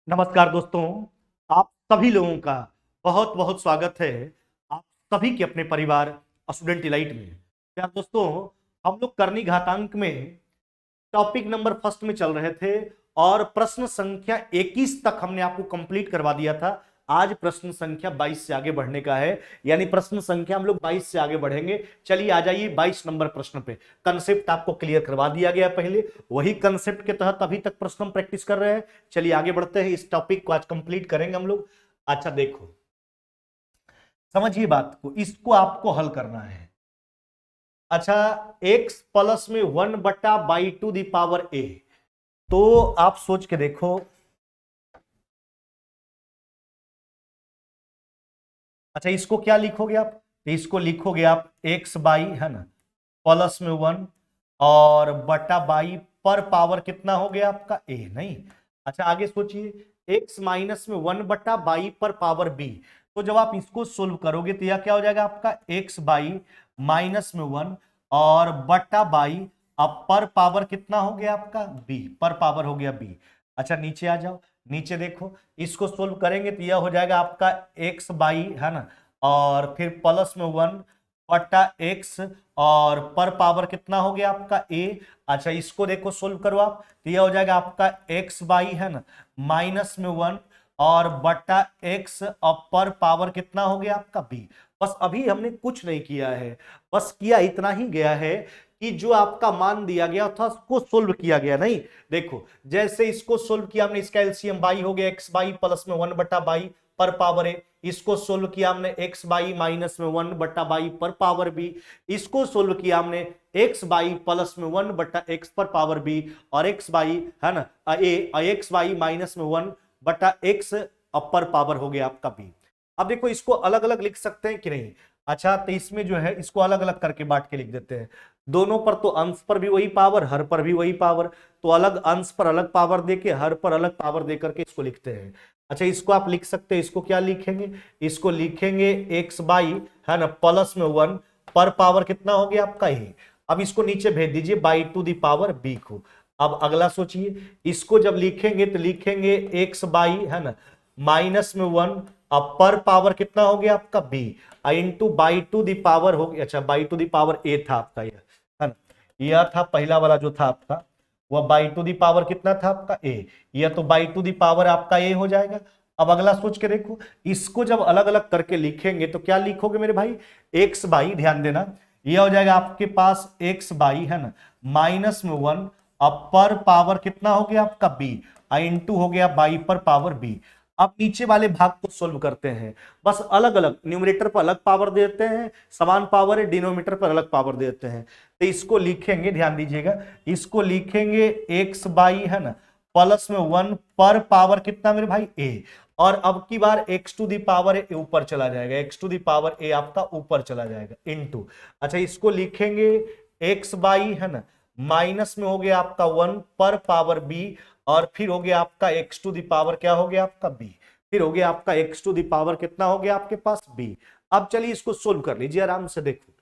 नमस्कार दोस्तों, आप सभी लोगों का बहुत बहुत स्वागत है आप सभी के अपने परिवार स्टूडेंट इलाइट में। क्या दोस्तों, हम लोग करनी घातांक में टॉपिक नंबर फर्स्ट में चल रहे थे और प्रश्न संख्या 21 तक हमने आपको कंप्लीट करवा दिया था। आज प्रश्न संख्या 22 से आगे बढ़ने का है, यानी प्रश्न संख्या हम लोग 22 से आगे बढ़ेंगे। चलिए आ जाइए 22 नंबर प्रश्न पे। कंसेप्ट आपको क्लियर करवा दिया गया पहले, वही कंसेप्ट के तहत अभी तक प्रश्न हम प्रैक्टिस कर रहे हैं। चलिए आगे बढ़ते हैं, इस टॉपिक को आज कंप्लीट करेंगे हम लोग। अच्छा देखो, समझिए बात को, इसको आपको हल करना है। अच्छा, x प्लस में 1/2 तो आप सोच के देखो। अच्छा, इसको क्या लिखोगे आप? तो इसको लिखोगे आप x बाई, है ना, प्लस में 1 और बटा बाई पर पावर कितना हो गया आपका a, नहीं। अच्छा आगे सोचिए, x माइनस में 1/बाई पर पावर b। तो जब आप इसको सोल्व करोगे तो यह क्या हो जाएगा आपका x बाई माइनस में 1 और बटा बाई, अब पर पावर कितना हो गया आपका b, पर पावर हो गया b। अच्छा नीचे आ जाओ, नीचे देखो, इसको सोल्व करेंगे तो यह हो जाएगा आपका x बाई, है ना, और फिर प्लस में 1 बटा x और पर पावर कितना हो गया आपका a। अच्छा इसको देखो सोल्व करो आप, तो यह हो जाएगा आपका x बाई, है ना, माइनस में 1 और बटा x और पर पावर कितना हो गया आपका b। बस अभी हमने कुछ नहीं किया है, बस किया इतना ही गया है कि जो आपका मान दिया गया था उसको सोल्व किया गया। नहीं देखो, जैसे इसको सोल्व किया हमने, इसका एलसीएम बाई हो गया x बाई प्लस में 1/बाई पर पावर ए। इसको सोल्व किया हमने x बाई माइनस में 1/बाई पर पावर बी। इसको सोल्व किया हमने x बाई प्लस में 1/x पर पावर बी, और x बाई, है ना, x बाई माइनस में 1/x अपर पावर हो गया आपका b। अब देखो, इसको अलग अलग लिख सकते हैं कि नहीं? अच्छा तो इसमें जो है इसको अलग अलग करके बांट के लिख देते हैं। दोनों पर तो अंश पर भी वही पावर, हर पर भी वही पावर, तो अलग अंश पर अलग पावर देके, हर पर अलग पावर दे करके इसको लिखते हैं। अच्छा इसको आप लिख सकते हैं, इसको क्या लिखेंगे? इसको लिखेंगे x बाई, है ना, प्लस में 1 पर पावर कितना हो गया आपका a। अब इसको नीचे भेज दीजिए by two the power b को। अब अगला सोचिए, इसको जब लिखेंगे तो लिखेंगे x बाई, है ना, माइनस में 1, अब पर पावर कितना हो गया आपका b, into by to the power हो गया। अच्छा by to the power a था आपका, यह है ना, यह था पहला वाला जो था आपका, वह बाई टू दी पावर कितना था आपका a, यह तो बाई टू दी पावर आपका a हो जाएगा। अब अगला सोच के देखो, इसको जब अलग अलग करके लिखेंगे तो क्या लिखोगे मेरे भाई? x बाई, ध्यान देना, यह हो जाएगा आपके पास x बाई, है ना, माइनस में 1, अब पर पावर कितना हो गया आपका b, इंटू हो गया बाई पर पावर b। अब नीचे वाले भाग को सोल्व करते हैं, बस अलग अलग, न्यूमरेटर पर अलग पावर देते हैं, समान पावर है, डिनोमिनेटर पर अलग पावर देते हैं। तो इसको लिखेंगे, ध्यान दीजिएगा, इसको लिखेंगे x बाई, है ना, प्लस में 1 पर पावर कितना मेरे भाई a, और अब की बार x to the power a ऊपर चला जाएगा, x to the power a आपका ऊपर चला जाएगा, इनटू। अच्छा इसको लिखेंगे x बाई, है ना, माइनस में हो गया आपका 1 पर पावर b, और फिर हो गया आपका x टू दी पावर क्या हो गया आपका b, फिर हो गया आपका x टू दी पावर कितना हो गया आपके पास b। अब चलिए इसको सोल्व कर लीजिए आराम से। देखो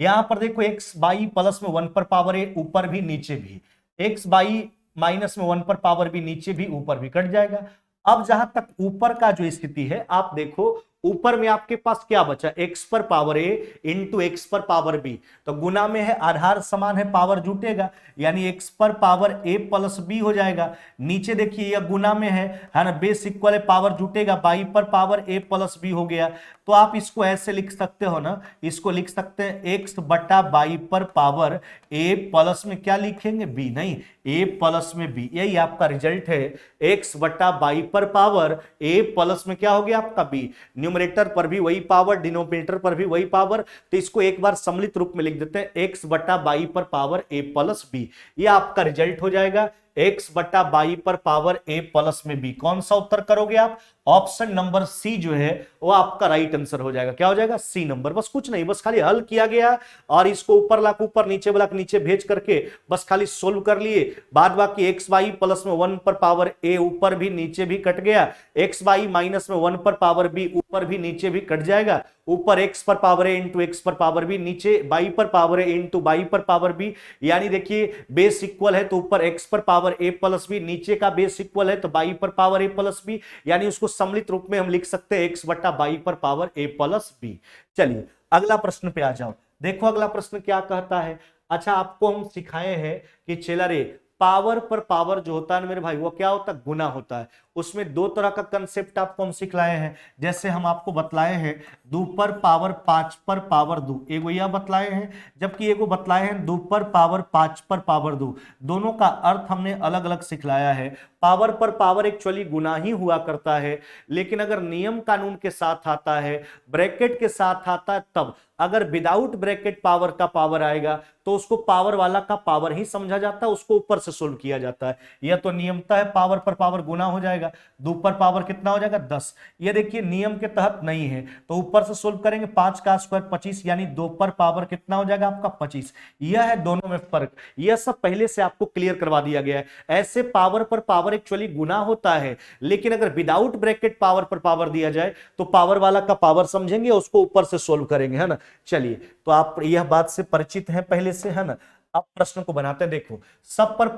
यहां पर देखो, x बाई प्लस में 1 पर पावर a ऊपर भी नीचे भी, x बाई माइनस में 1 पर पावर b नीचे भी ऊपर भी कट जाएगा। अब जहां तक ऊपर का जो स्थिति है, आप देखो ऊपर में आपके पास क्या बचा, x पर पावर a इंटू एक्स पर पावर b, तो गुना में है, आधार समान है, पावर जुटेगा, यानी x पर पावर a प्लस b हो जाएगा। नीचे देखिए यह गुना में है ना, बेस इक्वल है, पावर जुटेगा, बाई पर पावर a प्लस b हो गया। तो आप इसको ऐसे लिख सकते हो ना, इसको लिख सकते हैं x बटा बाई पर पावर a प्लस में क्या लिखेंगे b, नहीं, a प्लस में b, यही आपका रिजल्ट है, x बटा बाई पर पावर a प्लस में क्या हो गया आपका b। न्यूमरेटर पर भी वही पावर, डिनोमिनेटर पर भी वही पावर, तो इसको एक बार सम्मिलित रूप में लिख देते हैं, x बटा बाई पर पावर a प्लस b, ये आपका रिजल्ट हो जाएगा, x बटा बाई पर पावर a प्लस में b। कौन सा उत्तर करोगे आप? ऑप्शन नंबर सी जो है वो आपका राइट आंसर हो जाएगा। क्या हो जाएगा? C number. बस कुछ नहीं, बस खाली हल किया गया और इसको ऊपर लाख ऊपर, नीचे वाला नीचे भेज करके बस खाली सोल्व कर लिए। बाद बाकी एक्स वाई प्लस में 1 पर पावर ए ऊपर भी नीचे भी कट गया, एक्स वाई माइनस में 1 पर पावर बी ऊपर भी नीचे भी कट जाएगा, ऊपर एक्स पर पावर ए इंटू एक्स पर पावर बी, नीचे बाई पर पावर ए इंटू बाई पर पावर बी। यानी देखिए बेस इक्वल है तो ऊपर एक्स पर पावर ए प्लस बी, नीचे का बेस इक्वल है तो बाई पर पावर ए प्लस बी, यानी उसको सम्मिलित रूप में हम लिख सकते हैं एक्स बट्टा बाई पर पावर ए प्लस बी। चलिए अगला प्रश्न पे आ जाओ। देखो अगला प्रश्न क्या कहता है। अच्छा आपको हम सिखाए हैं कि चला रे पावर पर पावर जो होता है ना मेरे भाई वो क्या होता है? गुना होता है। उसमें दो तरह का कंसेप्ट आपको हम सिखलाए हैं। जैसे हम आपको बतलाए हैं 2 पर पावर 5 पर पावर 2, एगो यह बतलाए हैं, जबकि एगो बतलाए हैं 2 पर पावर 5 पर पावर 2। दोनों का अर्थ हमने अलग अलग सिखलाया है। पावर पर पावर एक्चुअली गुना ही हुआ करता है, लेकिन अगर नियम कानून के साथ आता है, ब्रैकेट के साथ आता है, तब अगर विदाउट ब्रैकेट पावर का पावर आएगा तो उसको पावर वाला का पावर ही समझा जाता है, उसको ऊपर से सोल्व किया जाता है। यह तो नियमता है, पावर पर पावर गुना हो जाएगा, 2 पर पावर कितना हो जाएगा? 10। ये देखिए नियम के तहत नहीं है तो ऊपर से सोल्व करेंगे, 5 का स्क्वायर 25, यानी 2 पर पावर कितना हो जाएगा आपका? 25। यह है दोनों में फर्क। यह सब पहले से आपको क्लियर करवा दिया गया है। ऐसे पावर पर पावर एक्चुअली गुना होता है, लेकिन अगर विदाउट ब्रैकेट पावर पर पावर दिया जाए तो पावर वाला का पावर समझेंगे, उसको ऊपर से सोल्व करेंगे, है ना। चलिए तो आप यह बात से परिचित हैं पहले से, है ना। अब प्रश्न को बनाते हैं। देखो सब पर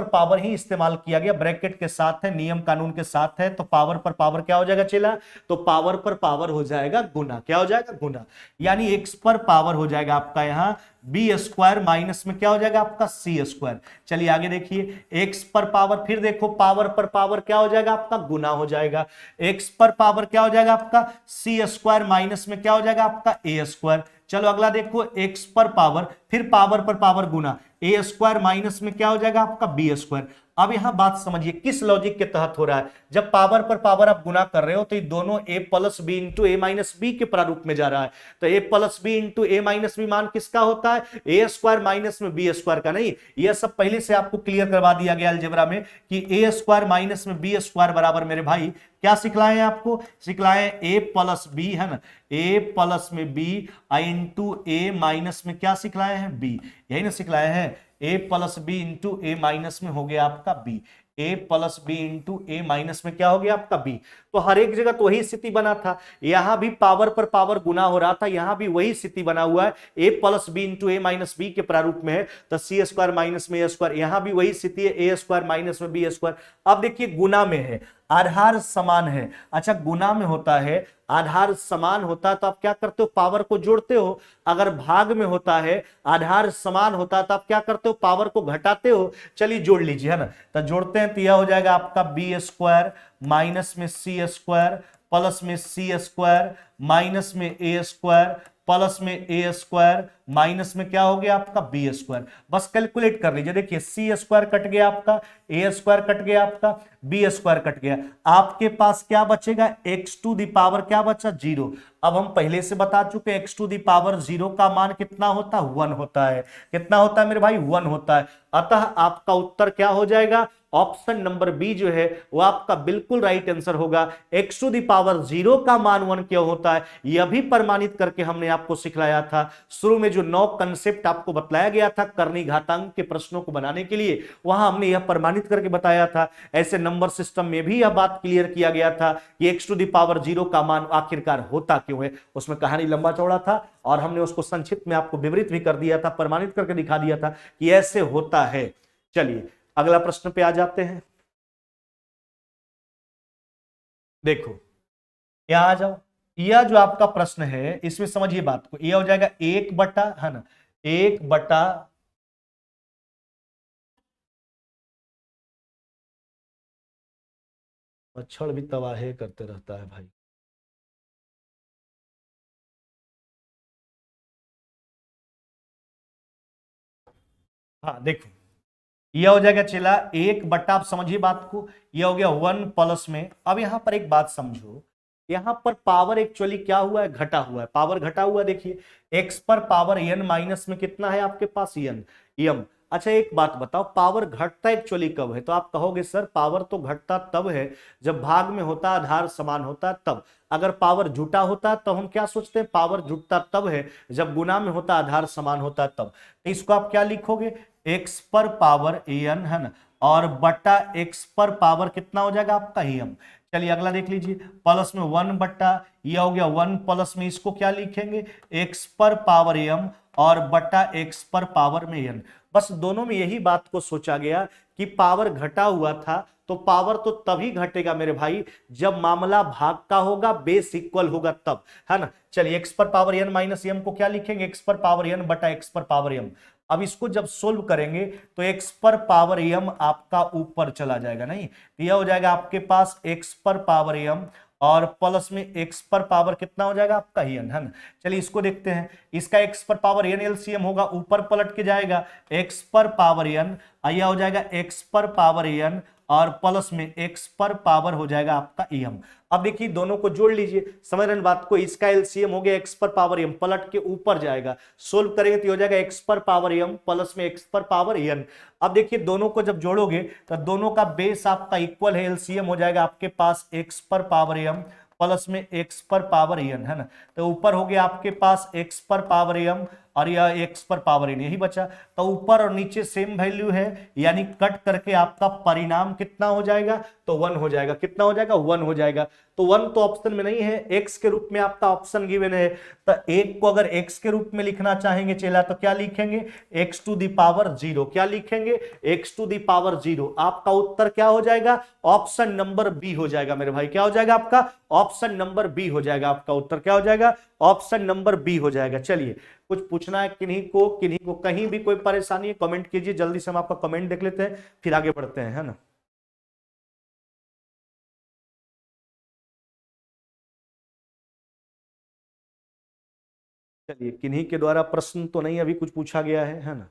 पावर ही इस्तेमाल किया गया, ब्रैकेट के साथ है, नियम कानून के साथ है, तो पावर पर पावर क्या हो जाएगा चेला? तो पावर पर पावर हो जाएगा गुना। क्या हो जाएगा? गुना। यानी एक्स पर पावर हो जाएगा आपका यहां बी स्क्वायर माइनस में क्या हो जाएगा आपका? सी स्क्वायर। चलिए आगे देखिए, एक्स पर पावर, फिर देखो पावर पर पावर क्या हो जाएगा आपका? गुना हो जाएगा। एक्स पर पावर क्या हो जाएगा आपका? सी स्क्वायर माइनस में क्या हो जाएगा आपका? A square. चलो अगला देखो, एक्स पर पावर फिर पावर पर पावर गुना, ए स्क्वायर माइनस में क्या हो जाएगा आपका? B square. अब यहां बात समझिए किस लॉजिक के तहत हो रहा है। जब पावर पर पावर आप गुना कर रहे हो तो ये दोनों ए प्लस बी इंटू ए माइनस बी के प्रारूप में जा रहा है। तो ए प्लस बी इंटू ए माइनस बी मान किसका होता है? ए स्क्वायर माइनस में बी स्क्वायर का। नहीं, यह सब पहले से आपको क्लियर करवा दिया गया अलजेब्रा में कि ए स्क्वायर माइनस में बी स्क्वायर बराबर मेरे भाई क्या सिखलाए आपको? सिखलाए ए प्लस बी, है ना, ए प्लस में बी इंटू ए माइनस में क्या सिखलाए हैं? बी। यही ना सिखलाए हैं, ए प्लस बी इंटू ए माइनस में हो गया आपका बी, ए प्लस बी इंटू ए माइनस में क्या हो गया आपका? बी। तो हर एक जगह तो वही स्थिति बना था, यहां भी पावर पर पावर गुना हो रहा था, यहां भी वही स्थिति बना हुआ है, ए प्लस बी इंटू ए माइनस बी के प्रारूप में है, तो सी स्क्वायर माइनस में ए स्क्वायर, यहां भी वही स्थिति है, ए स्क्वायर माइनस में बी स्क्वायर। अब देखिए गुना में है, आधार समान है। अच्छा गुना में होता है, आधार समान होता है तो आप क्या करते हो? पावर को जोड़ते हो। अगर भाग में होता है, आधार समान होता है तो आप क्या करते हो? पावर को घटाते हो। चलिए जोड़ लीजिए, है ना। तो जोड़ते हैं तो यह हो जाएगा आपका बी स्क्वायर माइनस में सी स्क्वायर प्लस में सी स्क्वायर माइनस में ए स्क्वायर प्लस में ए स्क्वायर माइनस में क्या हो गया आपका? B square. बस कैलकुलेट कर लीजिए, देखिए सी स्क्वायर कट गया आपका, ए स्क्वायर कट गया आपका, बी स्क्वायर कट गया, आपके पास क्या बचेगा? एक्स टू दी पावर क्या बचा? 0। अब हम पहले से बता चुके हैं एक्स टू दी पावर 0 का मान कितना होता है? 1 होता है। कितना होता है मेरे भाई? 1 होता है। अतः आपका उत्तर क्या हो जाएगा? ऑप्शन नंबर बी जो है वो आपका बिल्कुल राइट आंसर होगा। एक्स टू दी पावर 0 का मान 1 क्यों होता है यह भी प्रमाणित करके हमने आपको सिखलाया था। शुरू में जो 9 कंसेप्ट आपको बतलाया गया था करनी घातांक के प्रश्नों को बनाने के लिए, वहां हमने यह प्रमाणित करके बताया था। ऐसे नंबर सिस्टम में भी यह बात क्लियर किया गया था कि एक्स टू दी पावर 0 का मान आखिरकार होता क्यों है। उसमें कहानी लंबा चौड़ा था और हमने उसको संक्षिप्त में आपको विवरित भी कर दिया था, प्रमाणित करके दिखा दिया था कि ऐसे होता है। चलिए अगला प्रश्न पे आ जाते हैं। देखो यहां आ जाओ, यह जो आपका प्रश्न है इसमें समझिए बात को, यह हो जाएगा 1 बटा, है ना, 1 बटा मच्छर भी तबाहे करते रहता है भाई। हाँ देखो यह हो जाएगा चला 1 बटा, आप समझिए बात को, यह हो गया 1 प्लस में। अब यहां पर एक बात समझो, यहां पर पावर एक्चुअली क्या हुआ है? घटा हुआ है, पावर घटा हुआ है। देखिए एक्स पर पावर एन माइनस में कितना है आपके पास? N, M. अच्छा एक बात बताओ, पावर घटता एक्चुअली कब है? तो आप कहोगे सर पावर तो घटता तब है जब भाग में होता आधार समान होता तब। अगर पावर जुटा होता तो हम क्या सोचते हैं, पावर जुटता तब है जब गुना में होता आधार समान होता तब। तो इसको आप क्या लिखोगे, एक्स पर पावर एन है ना, और बटा एक्स पर पावर कितना हो जाएगा आपका एम। चलिए अगला देख लीजिए, प्लस में 1 बट्टा यह हो गया 1, प्लस में इसको क्या लिखेंगे, एक्स पर पावर एम और बटा एक्स पर पावर में एन। बस दोनों में यही बात को सोचा गया कि पावर घटा हुआ था तो पावर तो तभी घटेगा मेरे भाई जब मामला भाग का होगा, बेस इक्वल होगा तब, है ना। चलिए एक्स पर पावर एन माइनस एम को क्या लिखेंगे, एक्स पर पावर एन बटा एक्स पर पावर एम। अब इसको जब सोल्व करेंगे तो एक्स पर पावर एम आपका ऊपर चला जाएगा, नहीं तो यह हो जाएगा आपके पास एक्स पर पावर एम और प्लस में एक्स पर पावर कितना हो जाएगा आपका एन, है ना। चलिए इसको देखते हैं, इसका एक्स पर पावर एन एलसीएम होगा, ऊपर पलट के जाएगा एक्स पर पावर एन, यह हो जाएगा एक्स पर पावर एन और प्लस में एक्स पर पावर हो जाएगा आपका एम। अब देखिए दोनों को जोड़ लीजिए, समझ रहे हैं बात को, इसका एलसीएम हो गया एक्स पर पावर एम, पलट के ऊपर जाएगा, सोल्व करेंगे तो हो जाएगा एक्स पर पावर एम प्लस में एक्स पर पावर एन। अब देखिए दोनों को जब जोड़ोगे तो दोनों का बेस आपका इक्वल है, एलसीएम हो जाएगा आपके पास एक्स पर पावर एम प्लस में एक्स पर पावर एन, है ना। तो ऊपर हो गया आपके पास एक्स पर पावर एम और यह एक्स पर पावर एन, यही बचा। तो ऊपर और नीचे सेम वैल्यू है, यानी कट करके आपका परिणाम कितना हो जाएगा, तो 1 हो जाएगा। कितना हो जाएगा, 1 हो जाएगा। तो 1 तो ऑप्शन में नहीं है, एक्स के रूप में आपका ऑप्शन गिवन है। तो एक को अगर एक्स के रूप में लिखना चाहेंगे चेला तो क्या लिखेंगे, एक्स टू दी पावर 0। क्या लिखेंगे, एक्स टू दी पावर 0। आपका उत्तर क्या हो जाएगा, ऑप्शन नंबर बी हो जाएगा मेरे भाई। क्या हो जाएगा आपका, ऑप्शन नंबर बी हो जाएगा। आपका उत्तर क्या हो जाएगा, ऑप्शन नंबर बी हो जाएगा। चलिए कुछ पूछना है किन्हीं को कहीं भी कोई परेशानी है कमेंट कीजिए, जल्दी से हम आपका कमेंट देख लेते हैं फिर आगे बढ़ते हैं, है ना। चलिए किन्हीं के द्वारा प्रश्न तो नहीं अभी कुछ पूछा गया है ना।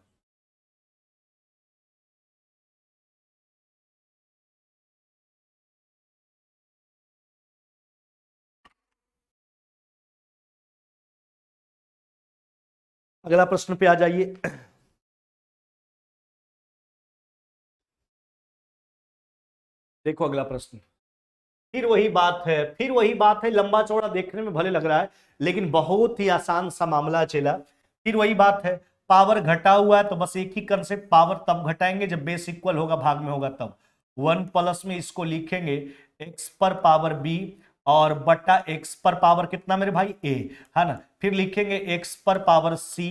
अगला प्रश्न पे आ जाइए। देखो अगला प्रश्न, फिर वही बात है, फिर वही बात है, लंबा चौड़ा देखने में भले लग रहा है लेकिन बहुत ही आसान सा मामला चला। फिर वही बात है, पावर घटा हुआ है तो बस एक ही कंसेप्ट, पावर तब घटाएंगे जब बेस इक्वल होगा, भाग में होगा तब। 1 प्लस में इसको लिखेंगे एक्स पर पावर बी और बटा एक्स पर पावर कितना मेरे भाई ए, है ना। फिर लिखेंगे एक्स पर पावर सी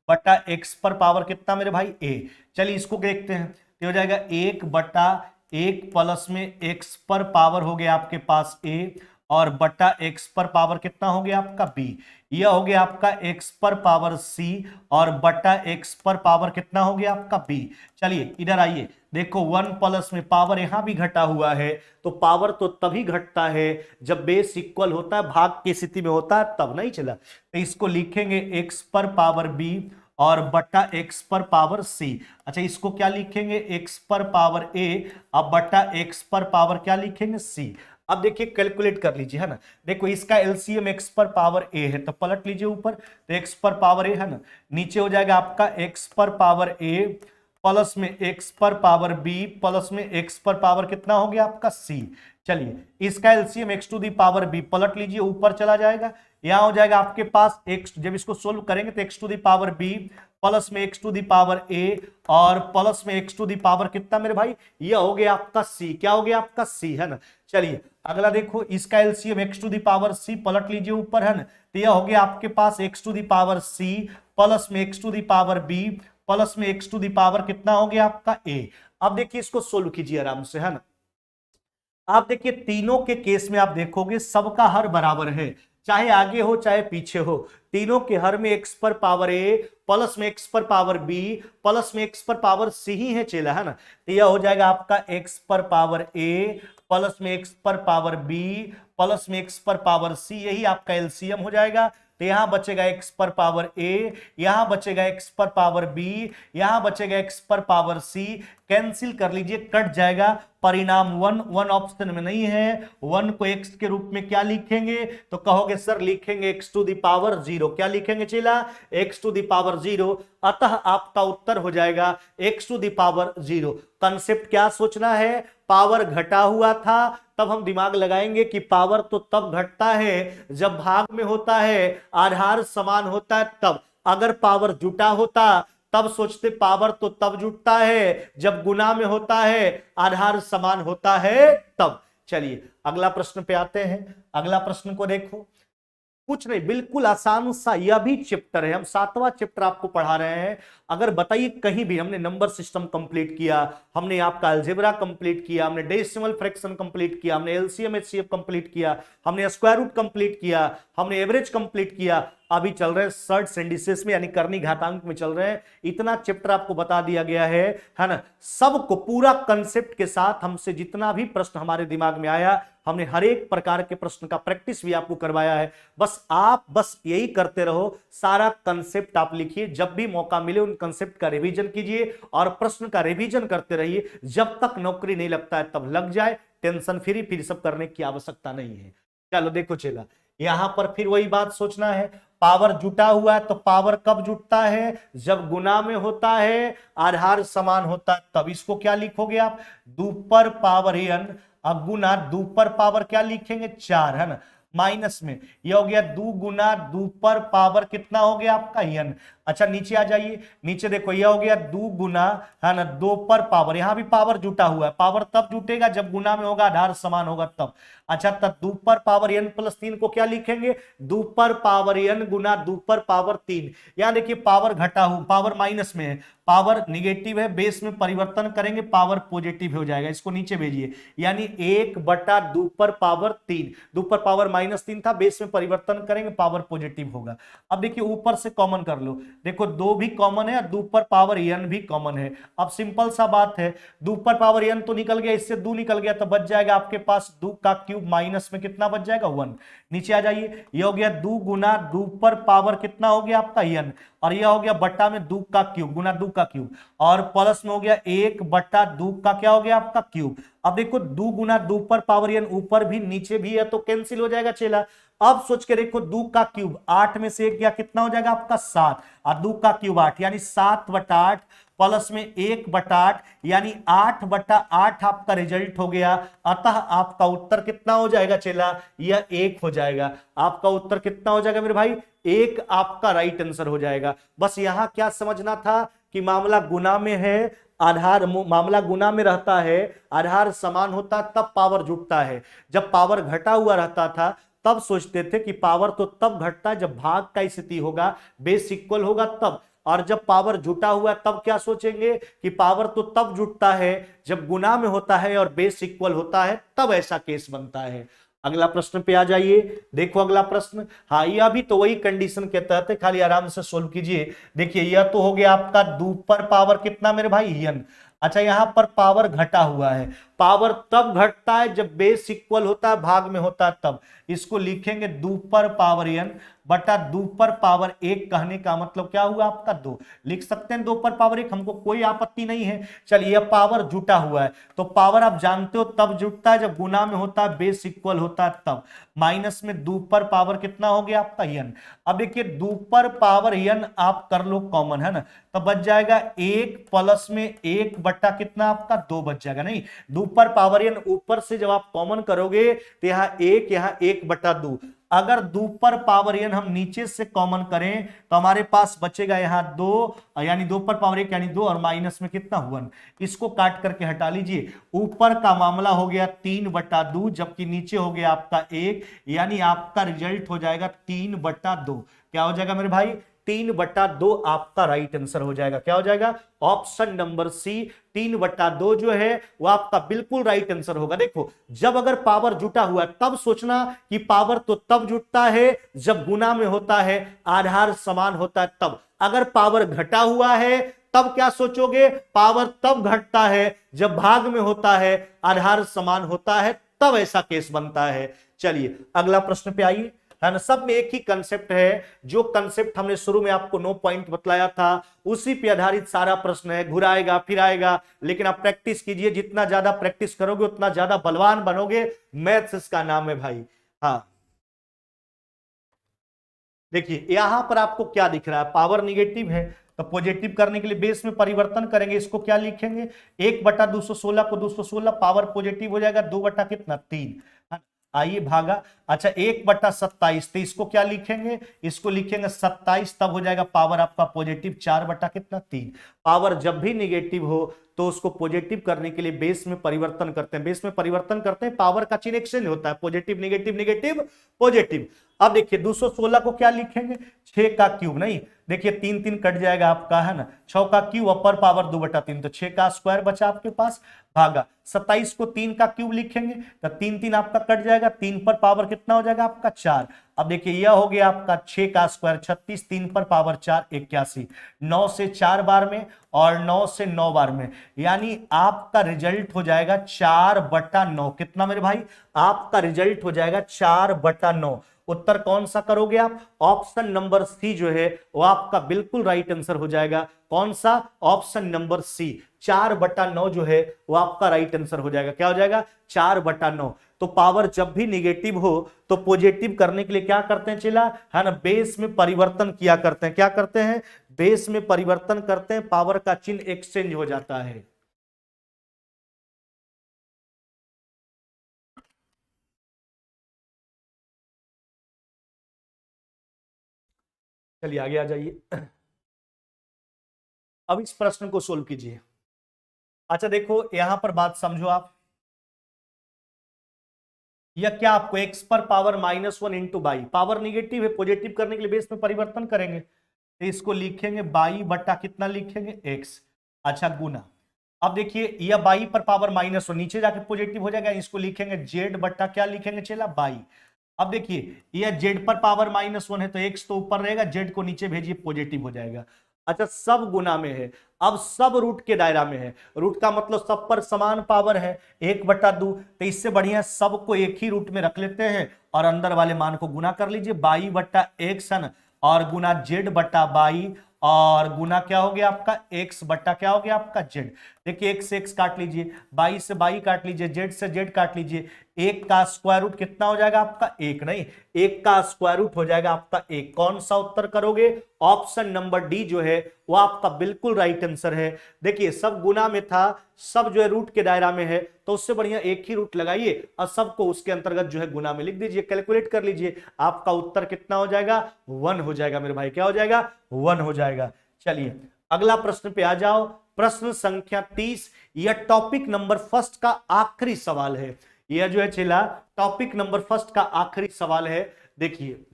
बटा एक्स पर पावर कितना मेरे भाई ए। चलिए इसको देखते हैं, तो हो जाएगा 1 बटा 1 प्लस में एक्स पर पावर हो गया आपके पास ए और बटा एक्स पर पावर कितना हो गया आपका बी। यह हो गया आपका एक्स पर पावर सी और बटा एक्स पर पावर कितना हो गया आपका बी। चलिए इधर आइए, देखो 1 प्लस में पावर यहां भी घटा हुआ है, तो पावर तो तभी घटता है जब बेस इक्वल होता है, भाग की स्थिति में होता है तब, नहीं चला। तो इसको लिखेंगे एक्स पर पावर बी और बटा एक्स पर पावर सी। अच्छा इसको क्या लिखेंगे, एक्स पर पावर ए अब बटा एक्स पर पावर क्या लिखेंगे सी। अब देखिए कैलकुलेट कर लीजिए, है ना। देखो इसका एलसीएम एक्स पर पावर ए है तो पलट लीजिए ऊपर, तो एक्स पर पावर ए है ना, नीचे हो जाएगा आपका एक्स पर पावर ए प्लस में एक्स पर पावर बी प्लस में एक्स पर पावर कितना हो गया आपका सी। चलिए इसका LCM X to the power B पलट लीजिए, ऊपर चला जाएगा, यहां हो जाएगा आपके पास एक्स, जब इसको सोल्व करेंगे तो X to the power B plus में x to the power A और प्लस में एक्स टू दी पावर कितना मेरे भाई, यह हो गया आपका सी। क्या हो गया आपका सी, है ना। चलिए अगला देखो, इसका LCM X to the power C पलट लीजिए ऊपर, है ना, तो यह हो गया आपके पास x to the power c plus में x to the power B plus में एक्स टू दी पावर कितना हो गया आपका ए। अब देखिए इसको सोल्व कीजिए आराम से, है ना। आप देखिए तीनों के केस में आप देखोगे सबका हर बराबर है, चाहे आगे हो चाहे पीछे हो, तीनों के हर में एक्स पर पावर ए प्लस में एक्स पर पावर बी प्लस में एक्स पर पावर सी ही है चेला, है ना। तो यह हो जाएगा आपका एक्स पर पावर ए प्लस में x पर पावर b प्लस में x पर पावर c, यही आपका एलसीएम हो जाएगा। तो यहां बचेगा x पर पावर a, यहां बचेगा x पर पावर b, यहां बचेगा x पर पावर c, कैंसिल कर लीजिए, कट जाएगा। परिणाम 1 ऑप्शन में नहीं है। 1 को x के रूप में क्या लिखेंगे, तो कहोगे सर लिखेंगे x टू द पावर 0। क्या लिखेंगे चेला, x टू द पावर 0। अतः आपका उत्तर हो जाएगा x to the power 0। Concept क्या सोचना है, पावर घटा हुआ था, तब हम दिमाग लगाएंगे कि पावर तो तब घटता है जब भाग में होता है, आधार समान होता है तब। अगर पावर जुटा होता तब सोचते पावर तो तब जुटता है जब गुना में होता है, आधार समान होता है तब। चलिए अगला प्रश्न पे आते हैं। अगला प्रश्न को देखो, कुछ नहीं, बिल्कुल आसान सा, यह भी चैप्टर है, हम 7वां चैप्टर आपको पढ़ा रहे हैं। अगर बताइए कहीं भी हमने नंबर सिस्टम कंप्लीट किया, हमने आपका अलजेब्रा कंप्लीट किया, हमने डेसिमल फ्रैक्शन कंप्लीट किया, हमने एलसीएम एचसीएफ कंप्लीट किया, हमने स्क्वायर रूट कंप्लीट किया, हमने एवरेज कंप्लीट किया, अभी चल रहे हैं सर्ट्स एंड डिसेस में यानी करनी घातांक में चल रहे हैं। इतना चैप्टर आपको बता दिया गया है ना, सबको पूरा कंसेप्ट के साथ हमसे जितना भी प्रश्न हमारे दिमाग में आया, हमने हर एक प्रकार के प्रश्न का प्रैक्टिस भी आपको करवाया है। बस यही करते रहो, सारा कंसेप्ट आप लिखिए, जब भी मौका मिले उन कंसेप्ट का रिवीजन कीजिए और प्रश्न का रिवीजन करते रहिए। जब तक नौकरी नहीं लगता है तब लग जाए, टेंशन फ्री, फिर सब करने की आवश्यकता नहीं है। चलो देखो चला, यहां पर फिर वही बात सोचना है, पावर जुटा हुआ है तो पावर कब जुटता है, जब गुना में होता है, आधार समान होता है तब। इसको क्या लिखोगे आप, दो पर पावर n, अब गुना दो पर पावर क्या लिखेंगे 4, है ना, माइनस में यह हो गया 2 गुना 2 पर पावर कितना हो गया आपका n। अच्छा नीचे आ जाइए, नीचे देखो यह हो गया 2 गुना, है ना, 2 पर पावर, यहां भी पावर जुटा हुआ है, पावर तब जुटेगा जब गुना में होगा, आधार समान होगा तब। अच्छा तब 2 पर पावर n प्लस 3 को क्या लिखेंगे, 2 पर पावर n गुना 2 पर पावर 3। यहां देखिए पावर घटा हुआ, पावर माइनस में है, पावर निगेटिव है, बेस में परिवर्तन करेंगे पावर पॉजिटिव हो जाएगा, इसको नीचे भेजिए, यानी 1/2 पर पावर 3, 2 पर पावर -3 था, बेस में परिवर्तन करेंगे पावर पॉजिटिव होगा। अब देखिए ऊपर से कॉमन कर लो, देखो 2 भी कॉमन है, 2 पर पावर n भी कॉमन है। अब सिंपल सा बात है, 2 पर पावर n तो निकल गया, इससे 2 निकल गया तो बच जाएगा आपके पास 2 का क्यूब, माइनस में कितना बच जाएगा 1। नीचे आ जाइए, ये हो गया 2 गुना 2 पर पावर कितना हो गया आपका n, और यह हो गया बट्टा में 2 का क्यूब गुना 2 का क्यूब, और प्लस में हो गया 1/2 का क्या हो गया आपका क्यूब। अब देखो 2 गुना 2 पर पावर n ऊपर भी नीचे भी है तो कैंसिल हो जाएगा चेला। अब सोच के देखो 2 का क्यूब 8 में से 1 गया, कितना हो जाएगा आपका 7, और 2 का क्यूब 8 यानी 7/8 प्लस में 1/8 यानी 8/8 आपका रिजल्ट हो गया। अतः आपका उत्तर कितना हो जाएगा चेला, यह 1 हो जाएगा। आपका उत्तर कितना हो जाएगा मेरे भाई, 1 आपका राइट आंसर हो जाएगा। बस यहां क्या समझना था कि मामला गुना में है, आधार मामला गुना में रहता है, आधार समान होता तब पावर जुटता है। जब पावर घटा हुआ रहता था तब सोचते थे कि पावर तो तब घटता है जब भाग का स्थिति होगा, बेस इक्वल होगा तब, और जब पावर जुटा हुआ है तब क्या सोचेंगे कि पावर तो तब जुटता है जब गुना में होता है और बेस इक्वल होता है, तब ऐसा केस बनता है। अगला प्रश्न पे आ जाइए, देखो अगला प्रश्न, हाँ यह भी तो वही कंडीशन के तहत है, खाली आराम से सोल्व कीजिए। देखिए यह तो हो गया आपका 2 पर पावर कितना मेरे भाई n। अच्छा यहां पर पावर घटा हुआ है, पावर तब घटता है जब बेस इक्वल होता है, भाग में होता है तब। इसको लिखेंगे 2 पर पावर n बटा 2 पर पावर 1, कहने का मतलब क्या हुआ आपका 2, लिख सकते हैं 2 पर पावर 1, हमको कोई आपत्ति नहीं है। चलिए पावर जुटा हुआ है तो पावर आप जानते हो तब जुटता है जब गुना में होता है, बेस इक्वल होता है तब। माइनस में 2 पर पावर कितना हो गया आपका n। अब देखिए 2 पर पावर n आप कर लो कॉमन, है ना, तो बच जाएगा 1 प्लस में 1 बट्टा कितना आपका 2 बच जाएगा। नहीं 2 पर पावर n ऊपर से जब आप कॉमन करोगे तो यहाँ 1 यहाँ 1/2। अगर 2 पर पावर n हम नीचे से कॉमन करें तो हमारे पास बचेगा यहाँ 2, यानी 2 पर पावर 1 यानी 2, और माइनस में कितना 1, इसको काट करके हटा लीजिए। ऊपर का मामला हो गया 3/2 जबकि नीचे हो गया आपका 1, यानी आपका रिजल्ट हो जाएगा 3/2। क्या हो जाएगा मेरे भाई, 3/2 आपका राइट आंसर हो जाएगा। क्या हो जाएगा, ऑप्शन नंबर सी 3/2 जो है वो आपका बिल्कुल राइट आंसर होगा। देखो जब अगर पावर जुटा हुआ है तब सोचना कि पावर तो तब जुटता है जब गुना में होता है, आधार समान होता है तब। अगर पावर घटा हुआ है तब क्या सोचोगे, पावर तब घटता है जब भाग में होता है, आधार समान होता है, तब ऐसा केस बनता है। चलिए अगला प्रश्न पे आइए, है ना। सब में एक ही कंसेप्ट है, जो कंसेप्ट हमने शुरू में आपको 9 पॉइंट बतलाया था उसी पे आधारित सारा प्रश्न है, घुराएगा फिराएगा, लेकिन आप प्रैक्टिस कीजिए, जितना ज्यादा प्रैक्टिस करोगे उतना ज्यादा बलवान बनोगे। मैथ्स इसका नाम है भाई। हाँ देखिए यहां पर आपको क्या दिख रहा है, पावर निगेटिव है तो पॉजिटिव करने के लिए बेस में परिवर्तन करेंगे, इसको क्या लिखेंगे, 1/216 को 216, पावर पॉजिटिव हो जाएगा 2 बटा कितना 3, आइए भागा। अच्छा 1/27, तो इसको क्या लिखेंगे, इसको लिखेंगे 27, तब हो जाएगा पावर आपका पॉजिटिव 4 बटा कितना 3। पावर जब भी निगेटिव हो तो उसको पॉजिटिव करने के लिए बेस में परिवर्तन करते हैं, बेस में परिवर्तन करते हैं, पावर का चिन्ह एक्सचेंज होता है, पॉजिटिव निगेटिव निगेटिव पॉजिटिव। अब देखिए 216 को क्या लिखेंगे, 6 का क्यूब, नहीं देखिए 3 3 कट जाएगा आपका, है ना, 6 का क्यूब अपर पावर 2/3, तो 6 का स्क्वायर बचा आपके पास, भागा 27 को 3 का क्यूब लिखेंगे तो 3 3 आपका कट जाएगा, 3 पर पावर कितना हो जाएगा आपका 4। अब देखिए यह हो गया आपका 6 का स्क्वायर 36, 3 पर पावर 4 81, 9 से 4 बार में और 9 से 9 बार में, यानी आपका रिजल्ट हो जाएगा 4/9। कितना मेरे भाई, आपका रिजल्ट हो जाएगा 4/9। उत्तर कौन सा करोगे आप, ऑप्शन नंबर सी जो है वो आपका बिल्कुल राइट आंसर हो जाएगा। कौन सा, ऑप्शन नंबर सी, 4/9 जो है वो आपका राइट आंसर हो जाएगा। क्या हो जाएगा, 4/9। तो पावर जब भी निगेटिव हो तो पॉजिटिव करने के लिए क्या करते हैं चला, है ना, बेस में परिवर्तन किया करते हैं। क्या करते हैं, बेस में परिवर्तन करते हैं, पावर का चिन्ह एक्सचेंज हो जाता है। चलिए आगे आ जाइए। अब इस प्रश्न को सोल्व कीजिए। अच्छा देखो यहां पर बात समझो आप, या क्या आपको x पर power -1 into by, power negative है, पॉजिटिव करने के लिए बेस में परिवर्तन करेंगे तो इसको लिखेंगे बाई बटा कितना लिखेंगे x, अच्छा गुना। अब देखिए यह बाई पर पावर -1 नीचे जाके पॉजिटिव हो जाएगा, इसको लिखेंगे z बटा क्या लिखेंगे चला बाई। अब देखिए यह z पर पावर -1 है तो x तो ऊपर रहेगा, z को नीचे भेजिए पॉजिटिव हो जाएगा। अच्छा सब गुना में है, अब सब रूट के दायरा में है, रूट का मतलब सब पर समान पावर है 1/2, तो इससे बढ़िया सबको एक ही रूट में रख लेते हैं और अंदर वाले मान को गुना कर लीजिए, बाई बटा एक्स और गुना जेड बटा बाई और गुना क्या हो गया आपका x बटा क्या हो गया आपका z। देखिए x से x काट लीजिए, बाई से बाई काट लीजिए, z से z काट लीजिए, 1 का स्क्वायर रूट कितना हो जाएगा आपका 1, नहीं 1 का स्क्वायर रूट हो जाएगा आपका 1। कौन सा उत्तर करोगे, ऑप्शन नंबर डी जो है वो आपका बिल्कुल राइट आंसर है। देखिए सब गुना में था, सब जो है रूट के दायरा में है, तो उससे बढ़िया एक ही रूट लगाइए और सबको उसके अंतर्गत जो है गुना में लिख दीजिए, कैलकुलेट कर लीजिए, आपका उत्तर कितना हो जाएगा 1 हो जाएगा मेरे भाई। क्या हो जाएगा 1 हो जाएगा। चलिए अगला प्रश्न पे आ जाओ, प्रश्न संख्या 30, यह टॉपिक नंबर फर्स्ट का आखिरी सवाल है। यह जो है चला टॉपिक नंबर फर्स्ट का आखिरी सवाल है। देखिए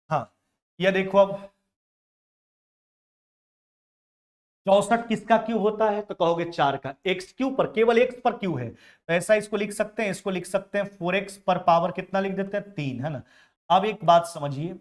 हाँ यह देखो, अब 64 किसका क्यू होता है, तो कहोगे 4 का, एक्स क्यू पर, केवल एक्स पर क्यू है तो ऐसा इसको लिख सकते हैं, इसको लिख सकते हैं 4x पर पावर कितना लिख देते हैं 3, है ना। अब एक बात समझिए,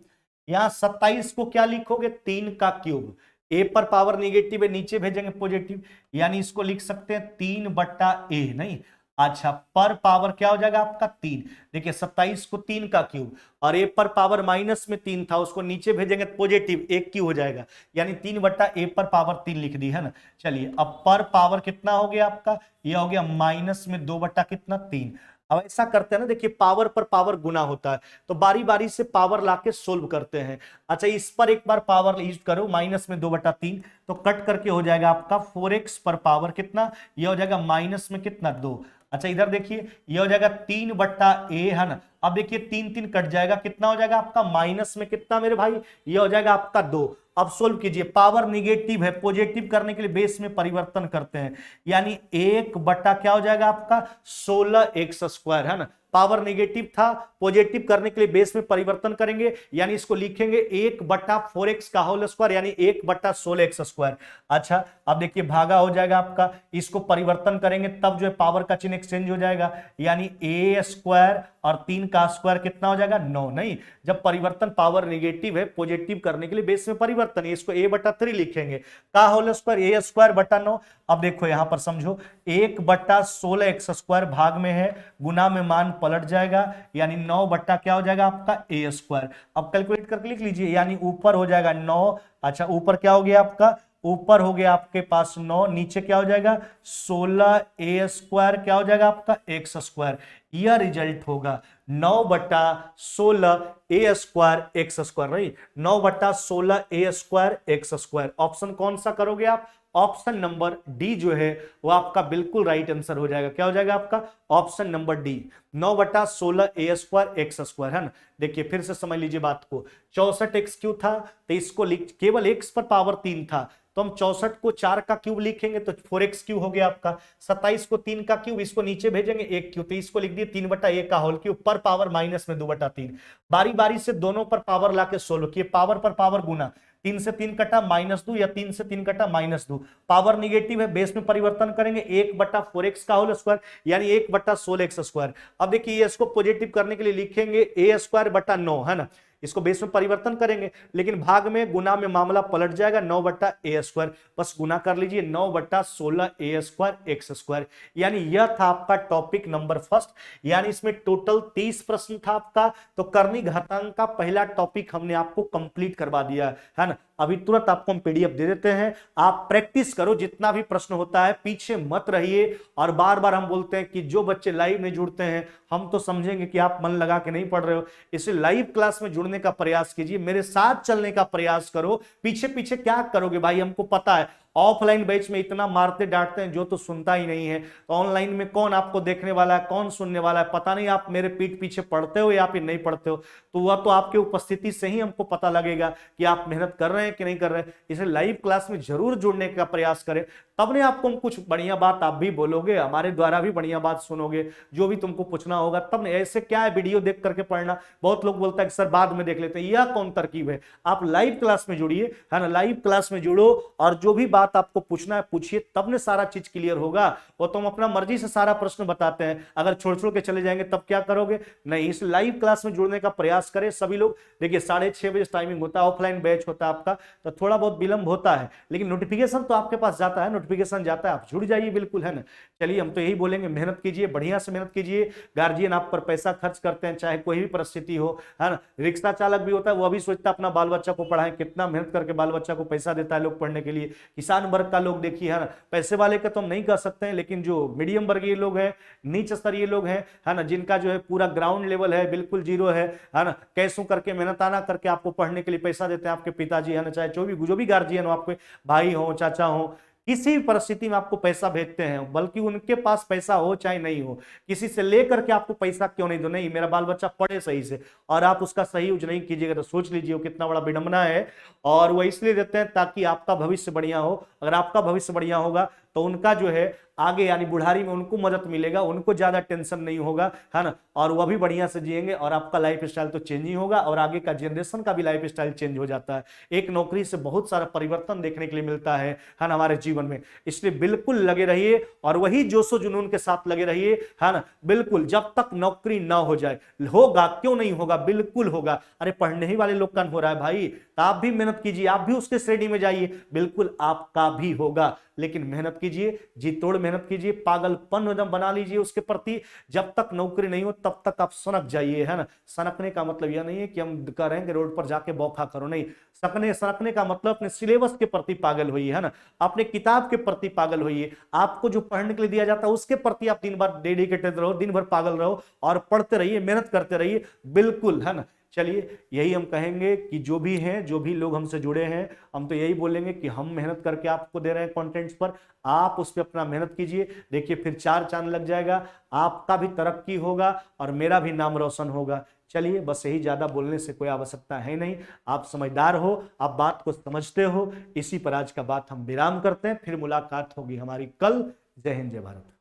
यहां 27 को क्या लिखोगे 3 का क्यूब, ए पर पावर निगेटिव है नीचे भेजेंगे पॉजिटिव, यानी इसको लिख सकते हैं 3/a, नहीं अच्छा पर पावर क्या हो जाएगा आपका 3। देखिए 27 को 3 का क्यूब और ए पर पावर माइनस में 3 था, उसको नीचे भेजेंगे पॉजिटिव, एक क्यू हो जाएगा, यानी 3/a पर पावर 3 लिख दी, है ना। चलिए अब पर पावर कितना हो गया आपका, यह हो गया माइनस में 2 बटा कितना 3। अब ऐसा करते हैं ना, देखिए पावर पर पावर गुना होता है तो बारी बारी से पावर लाके सोल्व करते हैं। अच्छा इस पर एक बार पावर यूज करो, माइनस में 2/3 तो कट करके हो जाएगा आपका 4x पर पावर कितना, यह हो जाएगा माइनस में कितना 2। अच्छा इधर देखिए यह हो जाएगा 3/a, है ना। अब देखिए 3 3 कट जाएगा, कितना हो जाएगा आपका माइनस में कितना मेरे भाई, यह हो जाएगा आपका 2। अब सोल्व कीजिए, पावर निगेटिव है, पॉजिटिव करने के लिए बेस में परिवर्तन करते हैं, यानी 1 बटा क्या हो जाएगा आपका 16x स्क्वायर, है ना। पावर नेगेटिव था, पॉजिटिव करने के लिए बेस में परिवर्तन करेंगे, यानी इसको लिखेंगे 1/4x का होल स्क्वायर, यानी 1/16x²। अच्छा, अब देखिए भागा हो जाएगा आपका, इसको परिवर्तन करेंगे तब जो है पावर का चिन्ह एक्सचेंज हो जाएगा, यानी a² और 3 का स्क्वायर कितना हो जाएगा 9। नहीं, जब परिवर्तन पावर नेगेटिव है, पॉजिटिव करने के लिए बेस में परिवर्तन है, इसको a/3 लिखेंगे, का होल स्क्वायर a²/9। अब देखो यहां पर समझो, 1/16x² भाग में है, गुना में मान पलट जाएगा, यानी 9 बट्टा क्या हो जाएगा आपका a²। अब कैलकुलेट करके लिख लीजिए, यानी ऊपर हो जाएगा 9। अच्छा, ऊपर क्या हो गया आपका, ऊपर हो गया आपके पास 9, नीचे क्या हो जाएगा 16a² क्या हो जाएगा आपका x²। यह रिजल्ट होगा 9/16a² x²। नहीं, 9/16a² x²। ऑप्शन कौन सा करोगे आप, ऑप्शन नंबर डी जो है वो आपका बिल्कुल राइट आंसर हो जाएगा। क्या हो जाएगा आपका, option number D, 9/16a² x², है ना। देखिए फिर से समझ लीजिए बात को, 64x क्यों था, तो इसको केवल x पर पावर 3 था, तो हम 64 को 4 का क्यूब लिखेंगे तो 4x क्यूब हो गया आपका। 27 को 3 का क्यूब, इसको नीचे भेजेंगे 1 क्यूब, तो इसको लिख दिए 3/1 का होल क्यूब, पर पावर माइनस में 2/3। बारी बारी से दोनों पर पावर लाके सोल्व किए, पावर पर पावर गुना, 3 से 3 कटा -2 या 3 से 3 कटा -2, पावर निगेटिव है, बेस में परिवर्तन करेंगे 1/4x का होल स्क्वायर, यानी 1/16x²। अब देखिए इसको पॉजिटिव करने के लिए लिखेंगे a²/9, है ना, इसको बेस में परिवर्तन करेंगे, लेकिन भाग में गुना में मामला पलट जाएगा, 9/a², बस गुना कर लीजिए 9/16a² x²। यानी यह था आपका टॉपिक नंबर फर्स्ट, यानी इसमें टोटल 30 प्रश्न था आपका, तो करनी घातांक का पहला टॉपिक हमने आपको कंप्लीट करवा दिया है ना। अभी तुरंत आपको हम पीडीएफ दे देते हैं, आप प्रैक्टिस करो, जितना भी प्रश्न होता है पीछे मत रहिए। और बार बार हम बोलते हैं कि जो बच्चे लाइव नहीं जुड़ते हैं, हम तो समझेंगे कि आप मन लगा के नहीं पढ़ रहे हो, इसे लाइव क्लास में जुड़ने का प्रयास कीजिए, मेरे साथ चलने का प्रयास करो। पीछे पीछे क्या करोगे भाई, हमको पता है ऑफलाइन बैच में इतना मारते डांटते हैं जो तो सुनता ही नहीं है, तो ऑनलाइन में कौन आपको देखने वाला है, कौन सुनने वाला है, पता नहीं आप मेरे पीठ पीछे पढ़ते हो या फिर नहीं पढ़ते हो, तो वह तो आपके उपस्थिति से ही हमको पता लगेगा कि आप मेहनत कर रहे हैं कि नहीं कर रहे हैं। इसे लाइव क्लास में जरूर जुड़ने का प्रयास करें, तब ने आपको हम कुछ बढ़िया बात आप भी बोलोगे, हमारे द्वारा भी बढ़िया बात सुनोगे, जो भी तुमको पूछना होगा तब ने। ऐसे क्या है वीडियो देख करके पढ़ना, बहुत लोग बोलता है कि सर बाद में देख लेते हैं, यह कौन तरकीब है। आप लाइव क्लास में जुड़िए, है ना, लाइव क्लास में जुड़ो और जो भी बात आपको पूछना है पूछिए, तब ने सारा चीज क्लियर होगा। वो तुम अपना मर्जी से सारा प्रश्न बताते हैं, अगर छोड़ छोड़ के चले जाएंगे तब क्या करोगे। नहीं, इस लाइव क्लास में जुड़ने का प्रयास करें सभी लोग। देखिए 6:30 बजे टाइमिंग होता है, ऑफलाइन बैच होता है आपका, तो थोड़ा बहुत विलंब होता है, लेकिन नोटिफिकेशन तो आपके पास जाता है, नोटिफिकेशन जाता है, आप जुड़ जाइए बिल्कुल, है ना। चलिए हम तो यही बोलेंगे, मेहनत कीजिए, बढ़िया से मेहनत कीजिए। गार्जियन आप पर पैसा खर्च करते हैं, चाहे कोई भी परिस्थिति हो, है ना। रिक्शा चालक भी होता है, वो भी सोचता है अपना बाल बच्चा को पढ़ाएं, कितना मेहनत करके बाल बच्चा को पैसा देता है लोग पढ़ने के लिए। किसान वर्ग का लोग देखिए, है ना, पैसे वाले का तो हम नहीं कर सकते हैं, लेकिन जो मीडियम वर्गीय लोग हैं, नीच स्तरीय लोग हैं, है ना, जिनका जो है पूरा ग्राउंड लेवल है, बिल्कुल जीरो है ना, कैसों करके मेहनत आना करके आपको पढ़ने के लिए पैसा देते हैं आपके पिताजी, है ना, चाहे जो भी गार्जियन हो, आपके भाई हो, चाचा हो, किसी भी परिस्थिति में आपको पैसा भेजते हैं, बल्कि उनके पास पैसा हो चाहे नहीं हो, किसी से लेकर के आपको पैसा क्यों नहीं दो, नहीं मेरा बाल बच्चा पढ़े सही से, और आप उसका सही यूज नहीं कीजिएगा तो सोच लीजिए वो कितना बड़ा विडंबना है। और वो इसलिए देते हैं ताकि आपका भविष्य बढ़िया हो, अगर आपका भविष्य बढ़िया होगा तो उनका जो है आगे यानी बुढ़ारी में उनको मदद मिलेगा, उनको ज्यादा टेंशन नहीं होगा, है ना, और वह भी बढ़िया से जिएंगे, और आपका लाइफ स्टाइल तो चेंज ही होगा, और आगे का जनरेशन का भी लाइफ स्टाइल चेंज हो जाता है। एक नौकरी से बहुत सारा परिवर्तन देखने के लिए मिलता है ना, हमारे जीवन में। इसलिए बिल्कुल लगे रहिए और वही जोशो जुनून के साथ लगे रहिए, है ना, बिल्कुल, जब तक नौकरी ना हो जाए। होगा, क्यों नहीं होगा, बिल्कुल होगा। अरे पढ़ने ही वाले लोग का हो रहा है भाई, तो आप भी मेहनत कीजिए, आप भी उसके श्रेणी में जाइए, बिल्कुल आपका भी होगा, लेकिन मेहनत कीजिए, जी तोड़ मेहनत कीजिए, पागलपन एकदम बना लीजिए उसके प्रति। जब तक नौकरी नहीं हो तब तक आप सनक जाइए, है ना। सनकने का मतलब यह नहीं है कि हम कह रहे हैं कि रोड पर जाके बौखा करो, नहीं। सनकने का मतलब अपने सिलेबस के प्रति पागल होइए, है ना, अपने किताब के प्रति पागल होइए, आपको जो पढ़ने के लिए दिया जाता है उसके प्रति आप दिन भर डेडिकेटेड रहो, दिन भर पागल रहो और पढ़ते रहिए, मेहनत करते रहिए, बिल्कुल, है ना। चलिए यही हम कहेंगे कि जो भी हैं, जो भी लोग हमसे जुड़े हैं, हम तो यही बोलेंगे कि हम मेहनत करके आपको दे रहे हैं कंटेंट्स पर, आप उस पर अपना मेहनत कीजिए। देखिए फिर 4 चांद लग जाएगा, आपका भी तरक्की होगा और मेरा भी नाम रोशन होगा। चलिए बस यही, ज्यादा बोलने से कोई आवश्यकता है नहीं, आप समझदार हो, आप बात को समझते हो। इसी पर आज का बात हम विराम करते हैं, फिर मुलाकात होगी हमारी कल। जय हिंद, जय भारत।